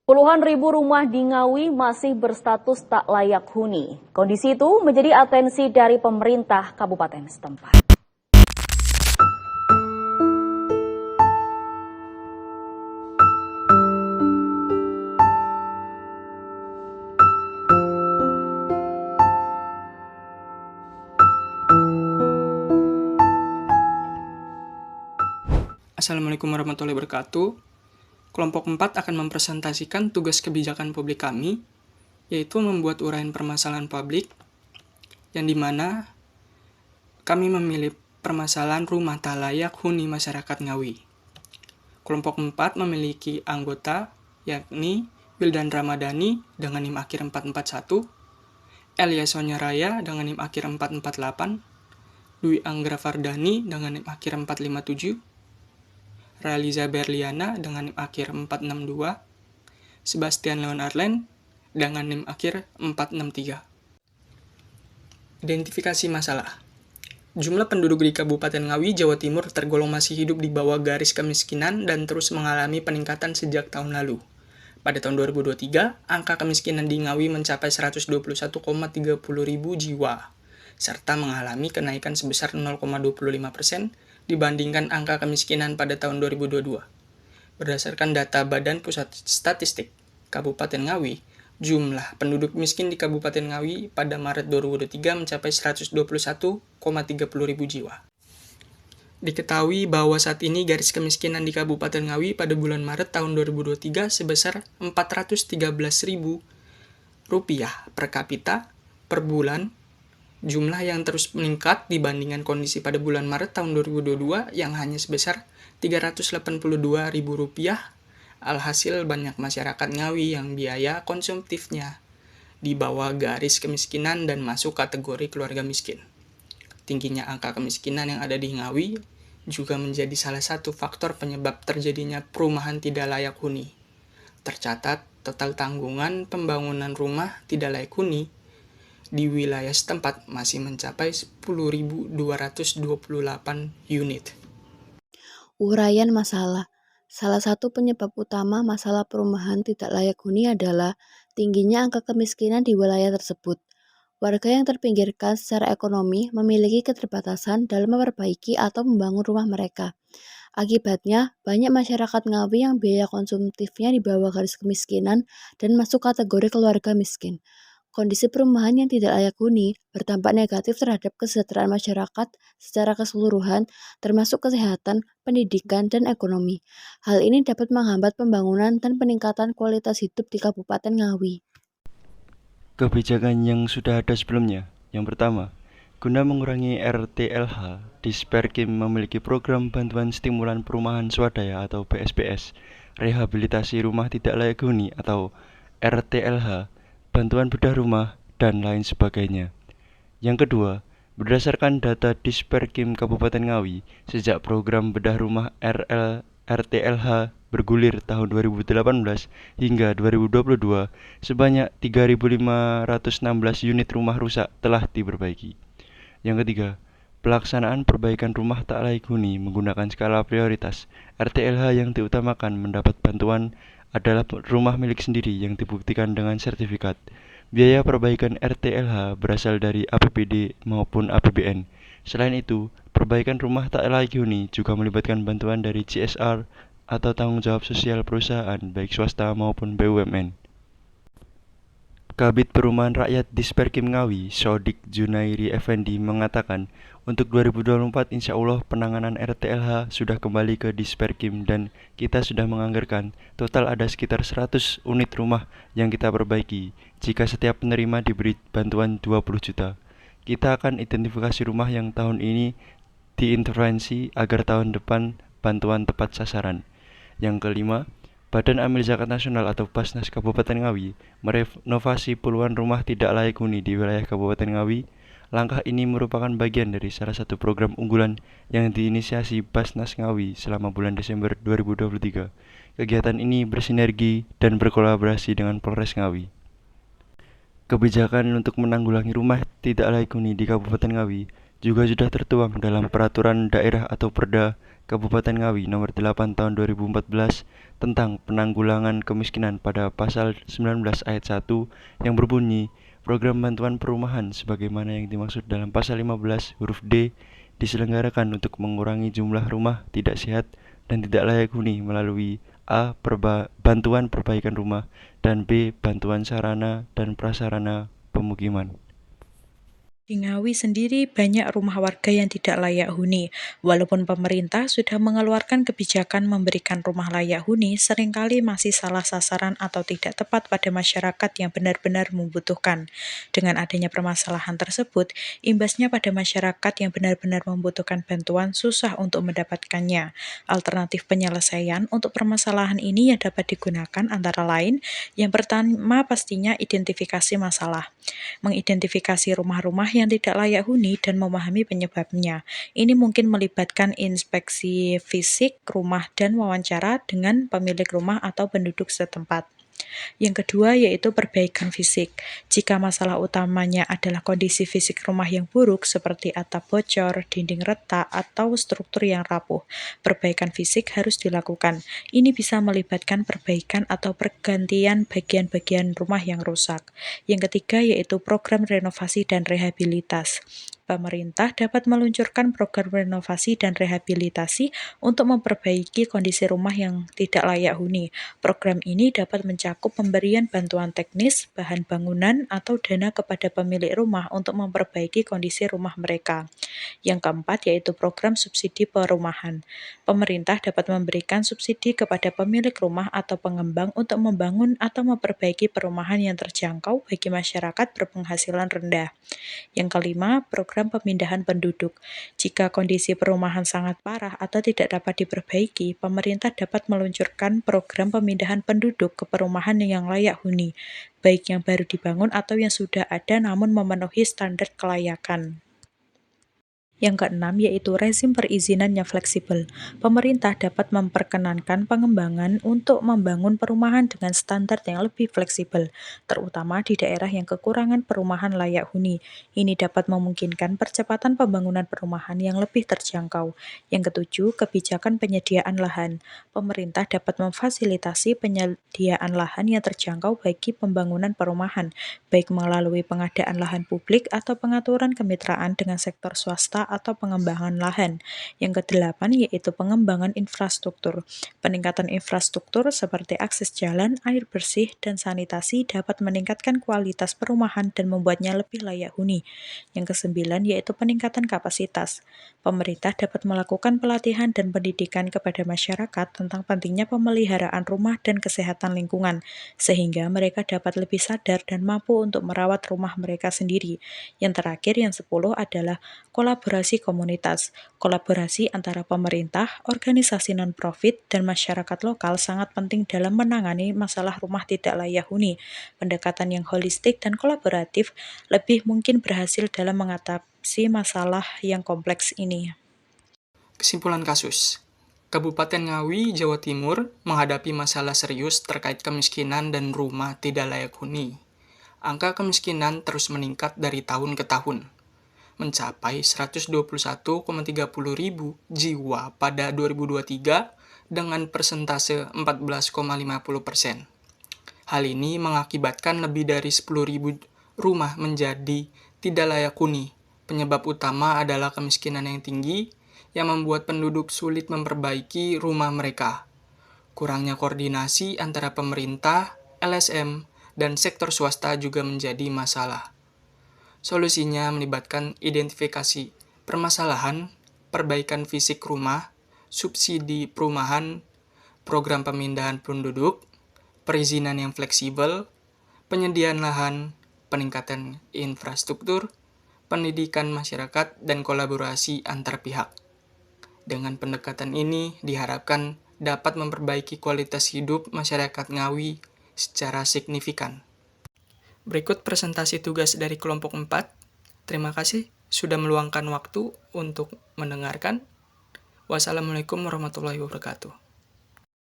Puluhan ribu rumah di Ngawi masih berstatus tak layak huni. Kondisi itu menjadi atensi dari pemerintah kabupaten setempat. Assalamualaikum warahmatullahi wabarakatuh. Kelompok 4 akan mempresentasikan tugas kebijakan publik kami, yaitu membuat uraian permasalahan publik, yang dimana kami memilih permasalahan rumah tak layak huni masyarakat Ngawi. Kelompok 4 memiliki anggota, yakni Wildan Ramadhani dengan NIM akhir 441, Elia Sonya Raya dengan NIM akhir 448, Dwi Anggra Fardani dengan NIM akhir 457, Realiza Berliana dengan NIM akhir 462, Sebastian Leon Arlen dengan NIM akhir 463. Identifikasi masalah. Jumlah penduduk di Kabupaten Ngawi, Jawa Timur tergolong masih hidup di bawah garis kemiskinan dan terus mengalami peningkatan sejak tahun lalu. Pada tahun 2023, angka kemiskinan di Ngawi mencapai 121,30 ribu jiwa, serta mengalami kenaikan sebesar 0,25% dibandingkan angka kemiskinan pada tahun 2022. Berdasarkan data Badan Pusat Statistik Kabupaten Ngawi, jumlah penduduk miskin di Kabupaten Ngawi pada Maret 2023 mencapai 121,30 ribu jiwa. Diketahui bahwa saat ini garis kemiskinan di Kabupaten Ngawi pada bulan Maret tahun 2023 sebesar Rp413.000 per kapita per bulan, jumlah yang terus meningkat dibandingkan kondisi pada bulan Maret tahun 2022 yang hanya sebesar Rp382.000. Alhasil banyak masyarakat Ngawi yang biaya konsumtifnya di bawah garis kemiskinan dan masuk kategori keluarga miskin. Tingginya angka kemiskinan yang ada di Ngawi juga menjadi salah satu faktor penyebab terjadinya perumahan tidak layak huni. Tercatat, total tanggungan pembangunan rumah tidak layak huni di wilayah setempat masih mencapai 10.228 unit. Uraian masalah. Salah satu penyebab utama masalah perumahan tidak layak huni adalah tingginya angka kemiskinan di wilayah tersebut. Warga yang terpinggirkan secara ekonomi memiliki keterbatasan dalam memperbaiki atau membangun rumah mereka. Akibatnya, banyak masyarakat Ngawi yang biaya konsumtifnya di bawah garis kemiskinan dan masuk kategori keluarga miskin. Kondisi perumahan yang tidak layak huni berdampak negatif terhadap kesejahteraan masyarakat secara keseluruhan, termasuk kesehatan, pendidikan, dan ekonomi. Hal ini dapat menghambat pembangunan dan peningkatan kualitas hidup di Kabupaten Ngawi. Kebijakan yang sudah ada sebelumnya. Yang pertama, guna mengurangi RTLH, Disperkim memiliki program bantuan stimulan perumahan swadaya atau PSPS, rehabilitasi rumah tidak layak huni atau RTLH, bantuan bedah rumah, dan lain sebagainya. Yang kedua, berdasarkan data Disperkim Kabupaten Ngawi, sejak program bedah rumah RTLH bergulir tahun 2018 hingga 2022, sebanyak 3.516 unit rumah rusak telah diperbaiki. Yang ketiga, pelaksanaan perbaikan rumah tak layak huni menggunakan skala prioritas. RTLH yang diutamakan mendapat bantuan adalah rumah milik sendiri yang dibuktikan dengan sertifikat. Biaya perbaikan RTLH berasal dari APBD maupun APBN. Selain itu, perbaikan rumah tak layak huni juga melibatkan bantuan dari CSR atau tanggung jawab sosial perusahaan baik swasta maupun BUMN. Kabid Perumahan Rakyat Disperkim Ngawi, Sodik Junairi Effendi mengatakan, untuk 2024 insya Allah penanganan RTLH sudah kembali ke Disperkim dan kita sudah menganggarkan total ada sekitar 100 unit rumah yang kita perbaiki. Jika setiap penerima diberi bantuan 20 juta, kita akan identifikasi rumah yang tahun ini diintervensi agar tahun depan bantuan tepat sasaran. Yang kelima, Badan Amil Zakat Nasional atau Basnas Kabupaten Ngawi merenovasi puluhan rumah tidak layak huni di wilayah Kabupaten Ngawi. Langkah ini merupakan bagian dari salah satu program unggulan yang diinisiasi Basnas Ngawi selama bulan Desember 2023. Kegiatan ini bersinergi dan berkolaborasi dengan Polres Ngawi. Kebijakan untuk menanggulangi rumah tidak layak huni di Kabupaten Ngawi juga sudah tertuang dalam peraturan daerah atau Perda Kabupaten Ngawi Nomor 8 Tahun 2014 tentang penanggulangan kemiskinan pada pasal 19 ayat 1 yang berbunyi program bantuan perumahan sebagaimana yang dimaksud dalam pasal 15 huruf D diselenggarakan untuk mengurangi jumlah rumah tidak sehat dan tidak layak huni melalui A. Bantuan perbaikan rumah dan B. Bantuan sarana dan prasarana pemukiman. Di Ngawi sendiri banyak rumah warga yang tidak layak huni. Walaupun pemerintah sudah mengeluarkan kebijakan memberikan rumah layak huni, seringkali masih salah sasaran atau tidak tepat pada masyarakat yang benar-benar membutuhkan. Dengan adanya permasalahan tersebut, imbasnya pada masyarakat yang benar-benar membutuhkan bantuan susah untuk mendapatkannya. Alternatif penyelesaian untuk permasalahan ini yang dapat digunakan antara lain, yang pertama pastinya identifikasi masalah. Mengidentifikasi rumah-rumah yang tidak layak huni dan memahami penyebabnya. Ini mungkin melibatkan inspeksi fisik rumah dan wawancara dengan pemilik rumah atau penduduk setempat. Yang kedua yaitu perbaikan fisik. Jika masalah utamanya adalah kondisi fisik rumah yang buruk seperti atap bocor, dinding retak, atau struktur yang rapuh, perbaikan fisik harus dilakukan. Ini bisa melibatkan perbaikan atau pergantian bagian-bagian rumah yang rusak. Yang ketiga yaitu program renovasi dan rehabilitas. Pemerintah dapat meluncurkan program renovasi dan rehabilitasi untuk memperbaiki kondisi rumah yang tidak layak huni. Program ini dapat mencakup pemberian bantuan teknis, bahan bangunan, atau dana kepada pemilik rumah untuk memperbaiki kondisi rumah mereka. Yang keempat yaitu program subsidi perumahan. Pemerintah dapat memberikan subsidi kepada pemilik rumah atau pengembang untuk membangun atau memperbaiki perumahan yang terjangkau bagi masyarakat berpenghasilan rendah. Yang kelima, program pemindahan penduduk. Jika kondisi perumahan sangat parah atau tidak dapat diperbaiki, pemerintah dapat meluncurkan program pemindahan penduduk ke perumahan yang layak huni, baik yang baru dibangun atau yang sudah ada namun memenuhi standar kelayakan. Yang keenam yaitu rezim perizinan yang fleksibel. Pemerintah dapat memperkenankan pengembangan untuk membangun perumahan dengan standar yang lebih fleksibel, terutama di daerah yang kekurangan perumahan layak huni. Ini dapat memungkinkan percepatan pembangunan perumahan yang lebih terjangkau. Yang ketujuh, kebijakan penyediaan lahan. Pemerintah dapat memfasilitasi penyediaan lahan yang terjangkau bagi pembangunan perumahan, baik melalui pengadaan lahan publik atau pengaturan kemitraan dengan sektor swasta atau pengembangan lahan. Yang kedelapan yaitu pengembangan infrastruktur. Peningkatan infrastruktur seperti akses jalan, air bersih, dan sanitasi dapat meningkatkan kualitas perumahan dan membuatnya lebih layak huni. Yang kesembilan yaitu peningkatan kapasitas. Pemerintah dapat melakukan pelatihan dan pendidikan kepada masyarakat tentang pentingnya pemeliharaan rumah dan kesehatan lingkungan, sehingga mereka dapat lebih sadar dan mampu untuk merawat rumah mereka sendiri. Yang terakhir, yang 10 adalah kolaborasi komunitas. Kolaborasi antara pemerintah, organisasi non-profit, dan masyarakat lokal sangat penting dalam menangani masalah rumah tidak layak huni. Pendekatan yang holistik dan kolaboratif lebih mungkin berhasil dalam mengatasi masalah yang kompleks ini. Kesimpulan kasus. Kabupaten Ngawi, Jawa Timur menghadapi masalah serius terkait kemiskinan dan rumah tidak layak huni. Angka kemiskinan terus meningkat dari tahun ke tahun, mencapai 121,30 ribu jiwa pada 2023 dengan persentase 14,50%. Hal ini mengakibatkan lebih dari 10.000 rumah menjadi tidak layak huni. Penyebab utama adalah kemiskinan yang tinggi yang membuat penduduk sulit memperbaiki rumah mereka. Kurangnya koordinasi antara pemerintah, LSM, dan sektor swasta juga menjadi masalah. Solusinya melibatkan identifikasi permasalahan, perbaikan fisik rumah, subsidi perumahan, program pemindahan penduduk, perizinan yang fleksibel, penyediaan lahan, peningkatan infrastruktur, pendidikan masyarakat, dan kolaborasi antar pihak. Dengan pendekatan ini diharapkan dapat memperbaiki kualitas hidup masyarakat Ngawi secara signifikan. Berikut presentasi tugas dari kelompok 4. Terima kasih sudah meluangkan waktu untuk mendengarkan. Wassalamualaikum warahmatullahi wabarakatuh.